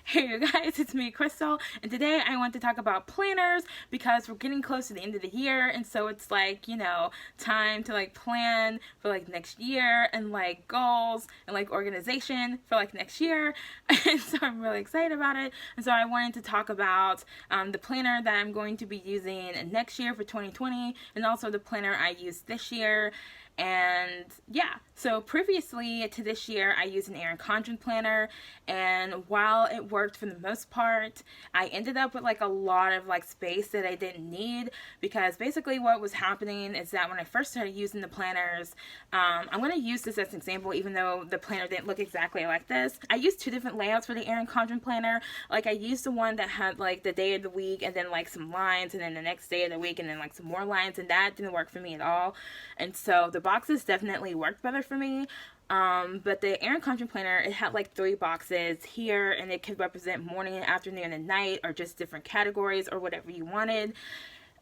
Hey you guys, it's me, Crystal, and today I want to talk about planners because we're getting close to the end of the year, and so it's like, time to like plan for like next year and like goals and like organization for like next year. And so I'm really excited about it. And so I wanted to talk about the planner that I'm going to be using next year for 2020, and also the planner I used this year. And yeah, so previously to this year, I used an Erin Condren planner, and while it worked for the most part, I ended up with like a lot of like space that I didn't need, because basically what was happening is that when I first started using the planners, I'm going to use this as an example, even though the planner didn't look exactly like this. I used two different layouts for the Erin Condren planner. Like I used the one that had like the day of the week and then like some lines, and then the next day of the week and then like some more lines, and that didn't work for me at all. And so the boxes definitely worked better for me. But the Erin Condren planner, it had like 3 boxes here, and it could represent morning, afternoon, and night, or just different categories or whatever you wanted.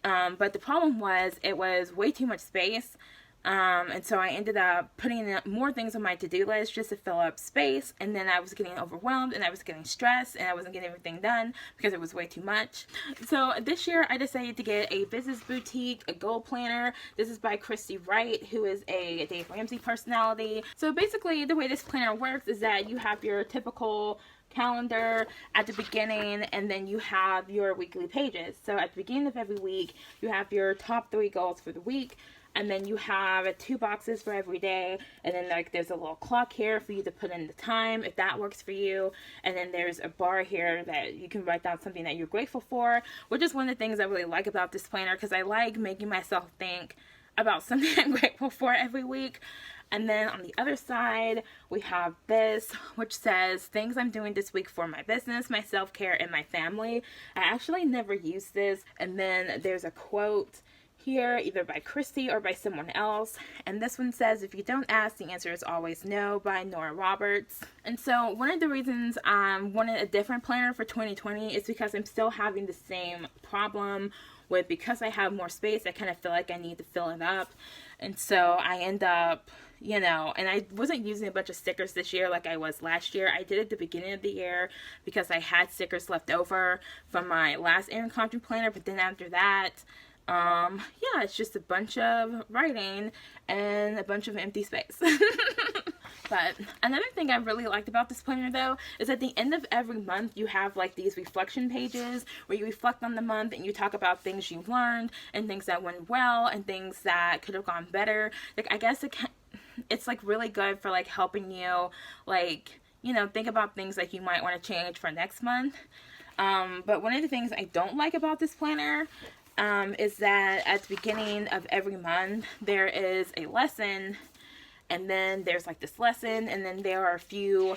But the problem was it was way too much space. And so I ended up putting more things on my to-do list just to fill up space, and then I was getting overwhelmed and I was getting stressed and I wasn't getting everything done because it was way too much. So this year I decided to get a Business Boutique, a goal planner. This is by Christy Wright, who is a Dave Ramsey personality. So basically the way this planner works is that you have your typical calendar at the beginning, and then you have your weekly pages. So at the beginning of every week, you have your top 3 goals for the week, and then you have 2 boxes for every day, and then like there's a little clock here for you to put in the time if that works for you, and then there's a bar here that you can write down something that you're grateful for, which is one of the things I really like about this planner, because I like making myself think about something I'm grateful for every week. And then on the other side, we have this, which says things I'm doing this week for my business, my self-care, and my family. I actually never used this. And then there's a quote here, either by Christy or by someone else. And this one says, "If you don't ask, the answer is always no," by Nora Roberts. And so one of the reasons I wanted a different planner for 2020 is because I'm still having the same problem with, because I have more space, I kind of feel like I need to fill it up. And so I end up, and I wasn't using a bunch of stickers this year like I was last year. I did it at the beginning of the year because I had stickers left over from my last Erin Condren planner, but then after that, yeah, it's just a bunch of writing and a bunch of empty space. But another thing I really liked about this planner, though, is at the end of every month you have like these reflection pages where you reflect on the month and you talk about things you learned and things that went well and things that could have gone better. Like, I guess it's like really good for like helping you like, think about things like you might want to change for next month. But one of the things I don't like about this planner is that at the beginning of every month there is a lesson, and then there's like this lesson, and then there are a few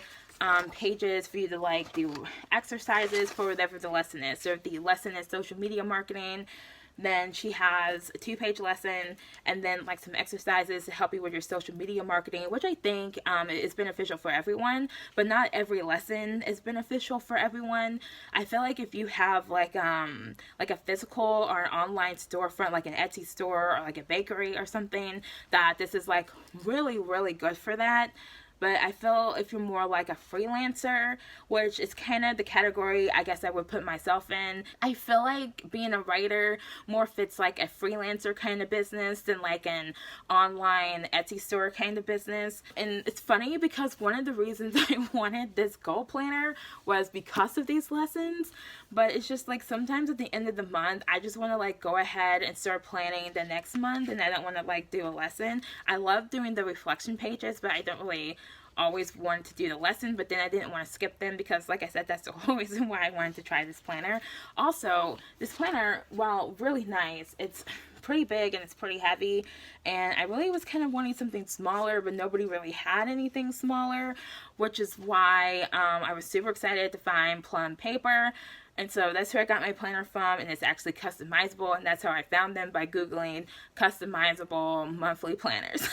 pages for you to like do exercises for whatever the lesson is. So if the lesson is social media marketing, then she has a 2-page lesson and then like some exercises to help you with your social media marketing, which I think is beneficial for everyone, but not every lesson is beneficial for everyone. I feel like if you have like a physical or an online storefront, like an Etsy store or like a bakery or something, that this is like really, really good for that. But I feel if you're more like a freelancer, which is kind of the category I guess I would put myself in, I feel like being a writer more fits like a freelancer kind of business than like an online Etsy store kind of business. And it's funny because one of the reasons I wanted this goal planner was because of these lessons. But it's just like sometimes at the end of the month, I just want to like go ahead and start planning the next month, and I don't want to like do a lesson. I love doing the reflection pages, but I don't really always wanted to do the lesson, but then I didn't want to skip them because, like I said, that's the whole reason why I wanted to try this planner. Also, this planner, while really nice, it's pretty big and it's pretty heavy, and I really was kind of wanting something smaller, but nobody really had anything smaller, which is why I was super excited to find Plum Paper. And so that's where I got my planner from, and it's actually customizable, and that's how I found them, by Googling customizable monthly planners.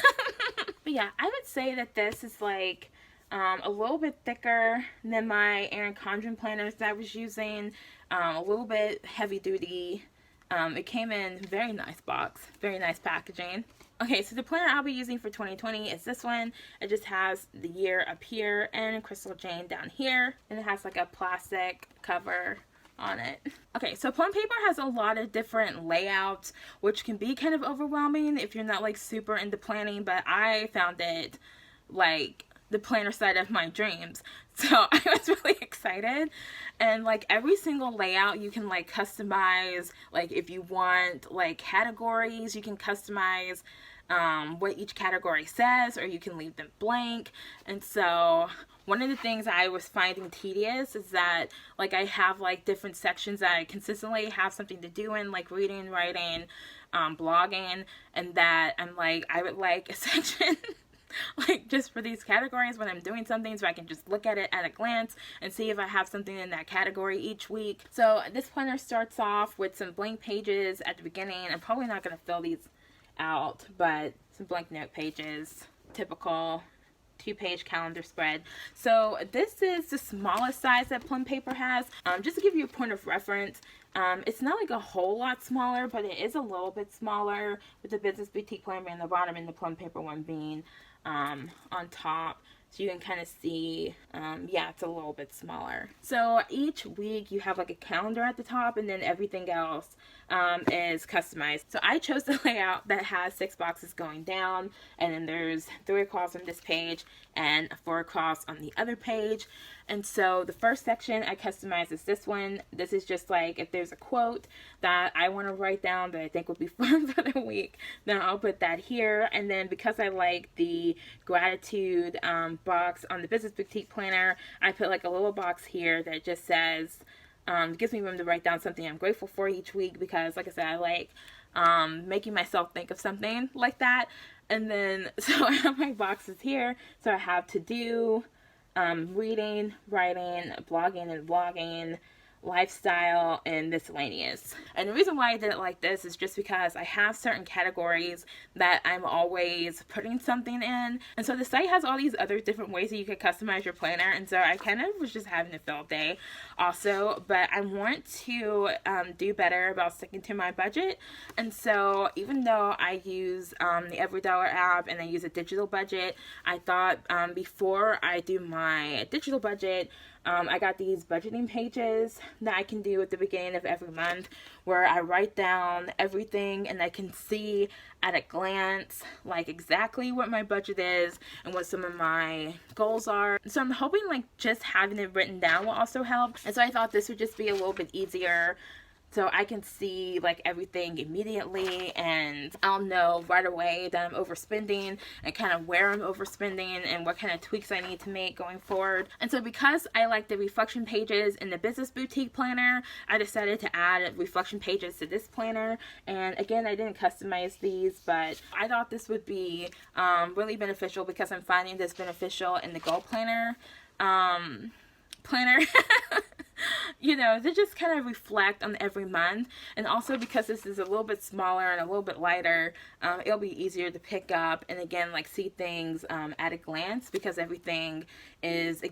But yeah, I would say that this is like a little bit thicker than my Erin Condren planners that I was using, a little bit heavy duty. It came in very nice box, very nice packaging. Okay, so the planner I'll be using for 2020 is this one. It just has the year up here and Crystal Jane down here, and it has like a plastic cover on it. Okay, so Plum paper has a lot of different layouts, which can be kind of overwhelming if you're not like super into planning, but I found it like the planner side of my dreams. So I was really excited, and like every single layout you can like customize. Like if you want like categories, you can customize what each category says, or you can leave them blank. And so one of the things I was finding tedious is that like I have like different sections that I consistently have something to do in, like reading, writing, blogging, and that I'm like, I would like a section like just for these categories when I'm doing something, so I can just look at it at a glance and see if I have something in that category each week. So this planner starts off with some blank pages at the beginning. I'm probably not going to fill these out, but some blank note pages, typical 2-page calendar spread. So this is the smallest size that Plum paper has. Just to give you a point of reference, it's not like a whole lot smaller, but it is a little bit smaller, with the Business Boutique planner being on the bottom and the Plum paper one being on top. So you can kind of see, yeah, it's a little bit smaller. So each week you have like a calendar at the top, and then everything else is customized. So I chose the layout that has 6 boxes going down, and then there's 3 across on this page and 4 across on the other page. And so the first section I customize is this one. This is just like if there's a quote that I want to write down that I think would be fun for the week, then I'll put that here. And then because I like the gratitude box on the Business Boutique planner, I put like a little box here that just says, gives me room to write down something I'm grateful for each week, because like I said, I like making myself think of something like that. And then so I have my boxes here. So I have to do, reading, writing, blogging and vlogging, lifestyle, and miscellaneous. And the reason why I did it like this is just because I have certain categories that I'm always putting something in. And so the site has all these other different ways that you could customize your planner. And so I kind of was just having a field day also, but I want to do better about sticking to my budget. And so even though I use the EveryDollar app and I use a digital budget, I thought before I do my digital budget, I got these budgeting pages that I can do at the beginning of every month, where I write down everything and I can see at a glance like exactly what my budget is and what some of my goals are. So I'm hoping like just having it written down will also help. And so I thought this would just be a little bit easier, so I can see like everything immediately, and I'll know right away that I'm overspending and kind of where I'm overspending and what kind of tweaks I need to make going forward. And so because I like the reflection pages in the Business Boutique planner, I decided to add reflection pages to this planner. And again, I didn't customize these, but I thought this would be really beneficial, because I'm finding this beneficial in the Goal Planner you know, to just kind of reflect on every month. And also because this is a little bit smaller and a little bit lighter, it'll be easier to pick up and again like see things at a glance, because everything is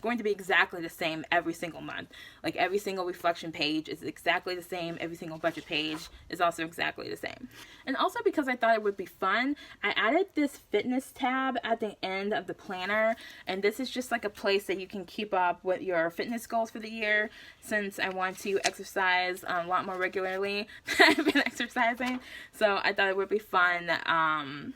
going to be exactly the same every single month. Like every single reflection page is exactly the same, every single budget page is also exactly the same. And also because I thought it would be fun, I added this fitness tab at the end of the planner, and this is just like a place that you can keep up with your fitness goals for the year, since I want to exercise a lot more regularly than I've been exercising. So I thought it would be fun.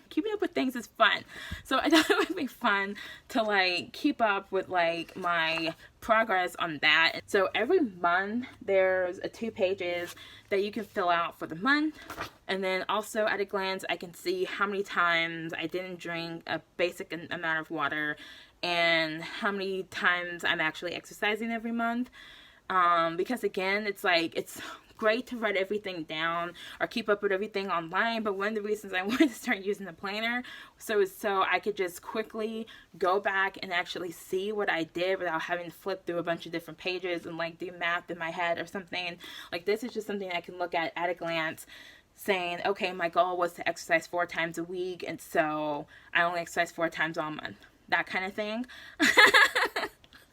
Keeping up with things is fun. So I thought it would be fun to like keep up with like my progress on that. So every month there's 2 pages that you can fill out for the month, and then also at a glance I can see how many times I didn't drink a basic amount of water and how many times I'm actually exercising every month. Because again, it's like, it's great to write everything down or keep up with everything online, but one of the reasons I wanted to start using the planner so I could just quickly go back and actually see what I did without having to flip through a bunch of different pages and like do math in my head or something. Like this is just something I can look at a glance, saying, okay, my goal was to exercise 4 times a week, and so I only exercise 4 times all month. That kind of thing.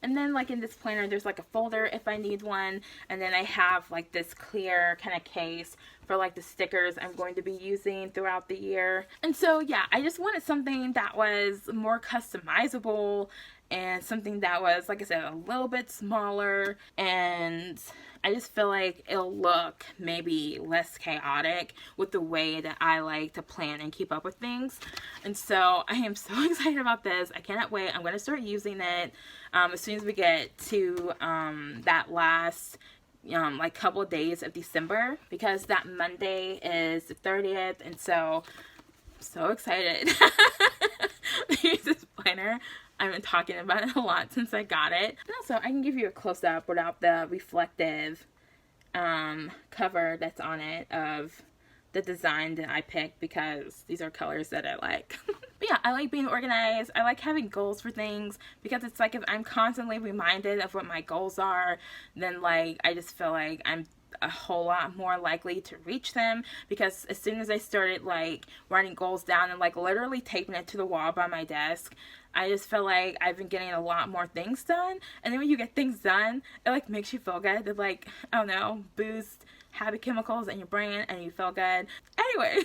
And then like in this planner, there's like a folder if I need one. And then I have like this clear kind of case for like the stickers I'm going to be using throughout the year. And so yeah, I just wanted something that was more customizable and something that was, like I said, a little bit smaller, and I just feel like it'll look maybe less chaotic with the way that I like to plan and keep up with things. And so I am so excited about this. I cannot wait. I'm going to start using it as soon as we get to that last like couple of days of December, because that Monday is the 30th, and so I'm so excited to use this planner. I've been talking about it a lot since I got it. And also, I can give you a close-up without the reflective cover that's on it of the design that I picked, because these are colors that I like. But yeah, I like being organized. I like having goals for things, because it's like if I'm constantly reminded of what my goals are, then like I just feel like I'm a whole lot more likely to reach them, because as soon as I started like writing goals down and like literally taping it to the wall by my desk, I just feel like I've been getting a lot more things done. And then when you get things done, it like makes you feel good. It like, I don't know, boost happy chemicals in your brain and you feel good. Anyway,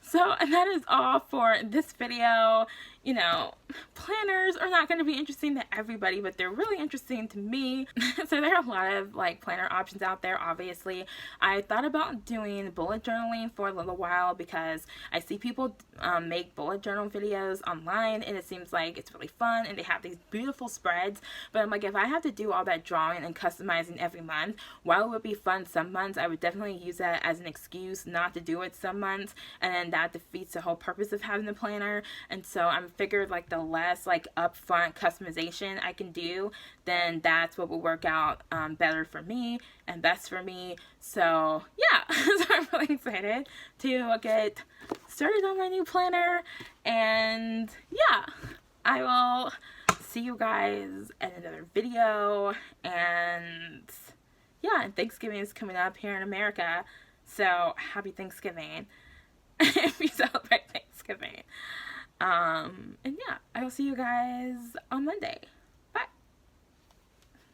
so and that is all for this video. You know, planners are not going to be interesting to everybody, but they're really interesting to me. So there are a lot of like planner options out there. Obviously, I thought about doing bullet journaling for a little while, because I see people make bullet journal videos online, and it seems like it's really fun, and they have these beautiful spreads. But I'm like, if I have to do all that drawing and customizing every month, while it would be fun some months, I would definitely use that as an excuse not to do it some months, and then that defeats the whole purpose of having the planner. And so I'm figured like the less like upfront customization I can do, then that's what will work out better for me and best for me. So yeah, so I'm really excited to get started on my new planner. And yeah, I will see you guys in another video. And yeah, and Thanksgiving is coming up here in America, so happy Thanksgiving if you celebrate Thanksgiving. And yeah, I will see you guys on Monday.